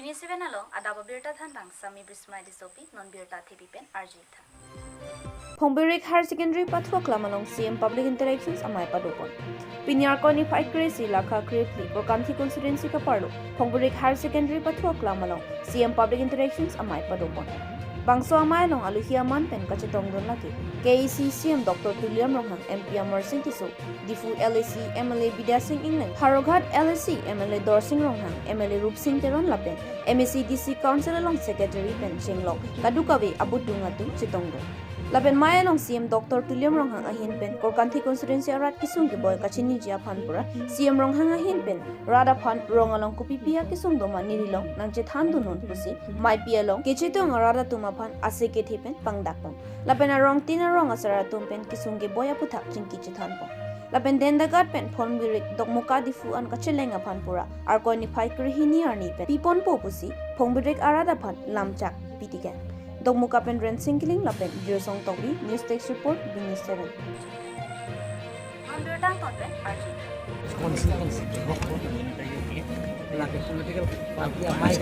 Bini along adaba birta thandang sami brismai disopi non birta thibipen arjitha. Phongbirik Higher Secondary Pathwa Klamalong CM Public Interactions Amai Padopon. Pinyar Koni Fight Crazy Lakha Krepli or Kanthi Constituency Kaparlo. Phongbirik Higher Secondary Pathwa Klamalong CM Public Interactions Amai Padopon. Bangso Amai Long Aluhiaman Pen Kachetong Don Laki. KEC CM Dr. Tuliam Rohan MP Amar Singh Tiso. Difu LAC MLA Bidya Singh England. Haroghat LAC MLA Dor Singh Rohan MLA Rup Singh Teron Lapen. MECDC Council along Secretary Pen Chinglong. Kadukawe Abudungatu Chitongdo. Lapen Maya long CM Dr. Tuliam Ronghang ahin pen Korkanthi Constituency arat kisung ke boy kachini jia phanpura CM Ronghang ahin pen Rada phan rongalong kupipia kisung doma nirilong nang chethan dunon pusi mai pia long kechetong rada tuma phan ase ke thipen pangdakpon lapen rong tina rong asara tum pen kisung ke boya puthak chingki chethan pon lapen dendagat pen phonbirik dokmuka difu an kachelenga phanpura ar koi ni phai krihini arni pen pipon po pusi phongbirik arada phan lamchak pitiken Dogmuka pen ren singling lapen Jirsong Togbi News Text Report Bini 7. Non birta tonpen arjitha. Constituency la political party amai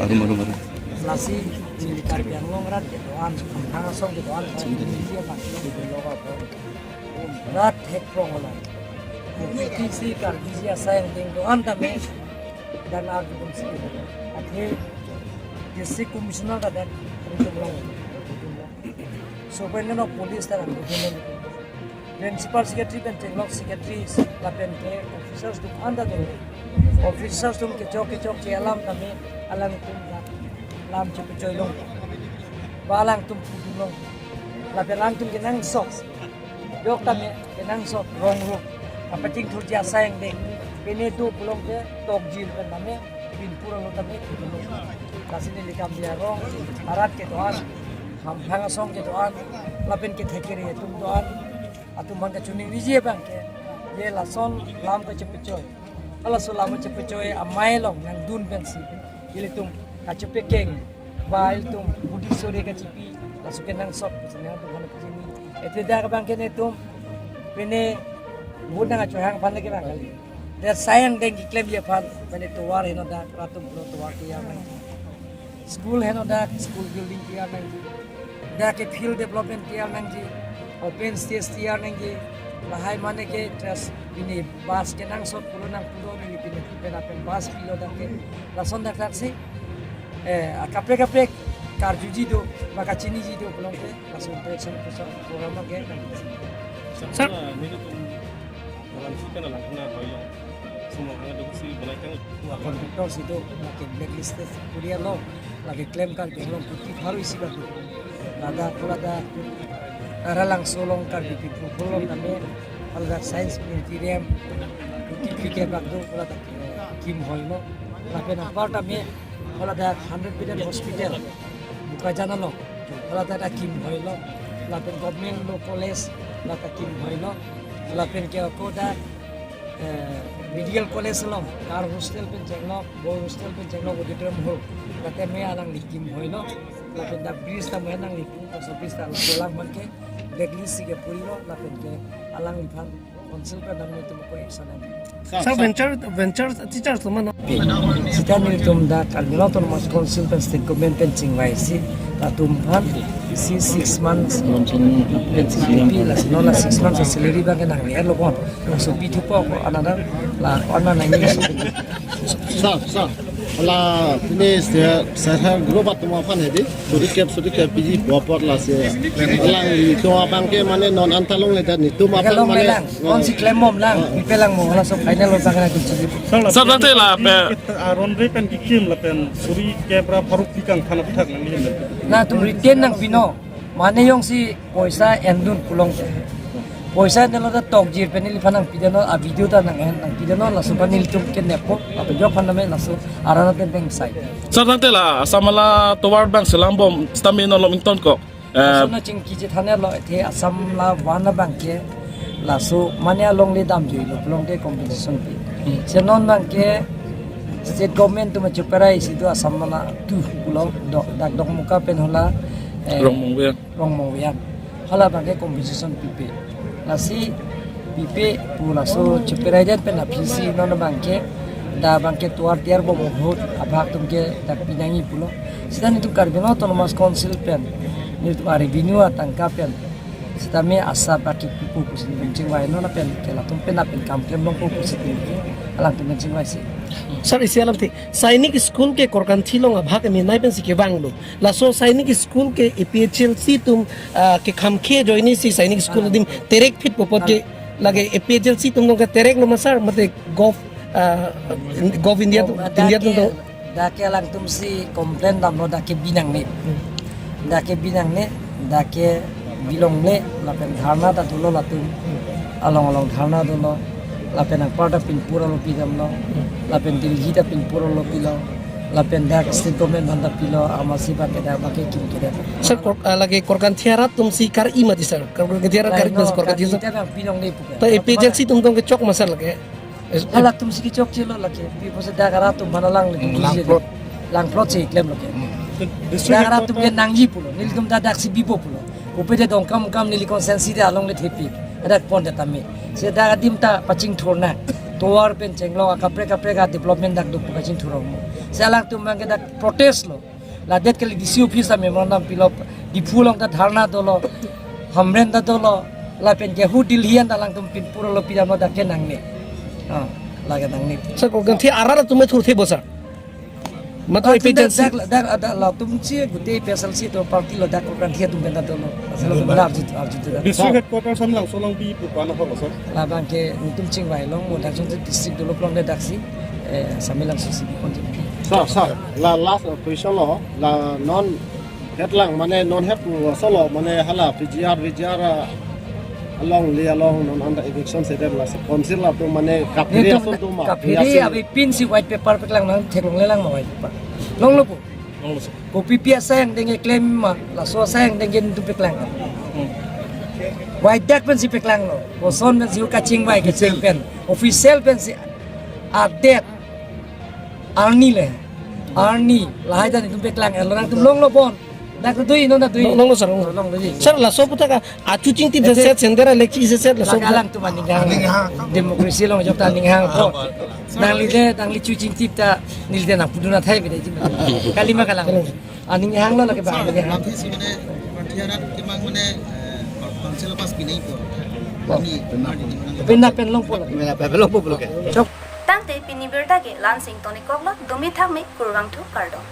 lasi militer yang longrat ke doan khang song ke doan dia parti di loga rat hek prongla kisi kar disia sayang ding doan tame dan argumen sih athe district commissioner da dan itu belum Superintendent of Police dan Principal Secretary dan Chenglok Secretary lapen ke officers dum anda dulu officers dum ke chok ke alam kami alam tum lam che pecoilong balang tum pudulong lapen lang tum ke nang sok yok kami ke nang sok rong ru apa ting thur ja sayang dek pene tu pulong ke tok jil kan name bin purang kami pudulong kasini likam dia rong arat ke doan ham hanga song ke doan lapen ke thekere tum doan atum bang ke chuning rije bang ke ye la son lam ke chepechoy ala so lam chepechoy amai long nang dun pensi ile tum ka chepe keng bail tum budi sore ka chipi la su ke nang sok pusnya tu bang ke sini ete da ka bang ke ne tum pene budang acho hang pan ke bang kali der sayang deng claim ye pan pene to war heno da ratum pro to war ke ya school heno da school building ke ya da ke field development ke ya open stage tiar nangji lahai mane ke tras ini bas ke nang sot pulo nang pulo ni pin pen bas pilo dak ke lason dak taksi kapre kar juji do maka chini ji do pulo ke lason protection program ke sir ni tu dalam sikan dalam kena hoyo semua hang do si balai kang kontraktor situ ke blacklist kuria lo lagi claim kan ke lo putih baru isi batu ada pula ada aralang solong kar di pulong kami alga science museum pike bagdo pula tak kim hoino lapen apart kami pula ada 100-bed hospital buka jalan lo pula ada kim hoino lapen government lo college lata kim hoino lapen ke ko da medical college lo kar hostel pen jenglo boy hostel pen jenglo auditorium hall lapen me alang likim hoino lapen da bris ta menang likim so bris ta lang man ke Leglisi ke purilo lapen ke alang lipan konsil ka namne tum ko eksanan sir venture teachers lo man sita ni tum da kalmilo ton mas konsil pen state government pen chingwai si ta tum phan si 6 months pen la sinola 6 months salary ba ke nang le lo kon so bitu po another la ona nai ni sir ala ini saya global temu apa nih di suri cap biji bopor lah sih ala itu apa ke mana non antalong ledan itu apa mana on si claim mom lang ipelang mo ala so final lo bangna kunci sir nanti lah ron pen dikim lah pen suri cap ra faruk dikang khana thak nang ni na tum retain nang pino mane yong si poisa endun pulong poisa nelo da tok jir penili phanang pidano a video ta nang pidano la supanil tum ke nepo ape jo phaname na su arana ten teng sai sir nanti lah samala toward bank selambom stamina lomington ko so na ching ki je thane lo the asam la wana bank ke la su mania long le dam jui lo long ke competition pi se non bank ke state government tu ma chuparai si tu asam na tu pulong dak dok muka pen hola rong mongwian hala bank ke competition pi nasi pipe pula so chuperai pen na pc non bank ke da bangke tuar tiar bo mohut abak tumke dak pinangi pulo sidan itu karbino autonomous council pen ni tu are binua tangka pen sidame asa baki pipu kusin bencing wai no na pen kela tumpe na pen kam kem long ko kusin alang tum bencing wai si sir इसे अलग थे सैनिक स्कूल के कोरकंथी लोग भाग में नहीं पेंसी के बांग्लो लासो सैनिक स्कूल के एपीएचएलसी तुम के खमखे जोइनी सी सैनिक स्कूल दिम तेरेक फिट पोपट के लगे एपीएचएलसी तुम लोग का तेरेक लो मसर मते गोफ इंडिया तुम तो dake alang tum si komplain dam no dake binang ne dake bilong ne lapen dharna da dulo latum along dharna dulo lapen ang parta pin pura lo pidam no lapen dirigi da pin pura lo pilo lapen dak state government banda pilo amasi ba ke da ba ke kim ke da sir लगे कोरकंथियारा तुम सी कर ई मत सर कोरकंथियारा कर बस कोरकंथियारा kita bang pilong ne puka तो एपीएचएलसी तुम तो के चौक मसर लगे ala tum si ki chok chilo lake pi pose da gara tum banalang le lang plot si klem lake da gara tum ke nangji pulo nil tum da dak si bipo pulo upede dong kam nili konsensi de along le thepi ada pon de tami se da dim ta paching thorna toar pen chenglong kapre ga development dak du paching thurong mo se alang tum bang ke dak protest lo la det ke disi office da memorandum pilop di phulong da dharna dolo hamren da dolo la pen ke hu dil hian da lang tum pin puro lo pidam da ke nang ne lagi nang ni sir कोरकंथियारा तुम्हें थोड़े थे बसर मतलब एपीएचएलसी dak ada la tum chi gute pesal si to party lo dak kan thia tum benda dolo asal lo benar arjut da district headquarters sam lang solang bi pu kana ho sir la bang ke tum ching bai long mo dak jong district dolo plong de dak si samilang si konti sa la last question lo la non het lang mane non het solo mane hala VGR along non under eviction center la se council la to mane kapri aso to ma kapiri abi pin si white paper pe lang nang thekong le lang ma white paper long lo po kopi pia sayang denge claim ma la so sayang denge tu pe lang white dak pen si pe lang lo bo son pen si ka ching bai ke ching pen official pen si update arni la haida ni tu pe lang lo nang tu long lo bon dak tu no da tu long sir long lo ji sir lasso पुता का आचू चिंती से सेंदरा लेक्ची से lasso Lagalang tu maningang demokrasi long jok ta ninghang ko nang li cucing tip ta nilde na puduna thai bede jim kalima kalang aninghang lo lage ba lage nanti sih mana pertiaran kemang mana konsel pas pinai pun kami benar di mana pen long polo belum belum chok tangte pinibirta ke lansing tonikoklo domi thakme kurwang thu kardon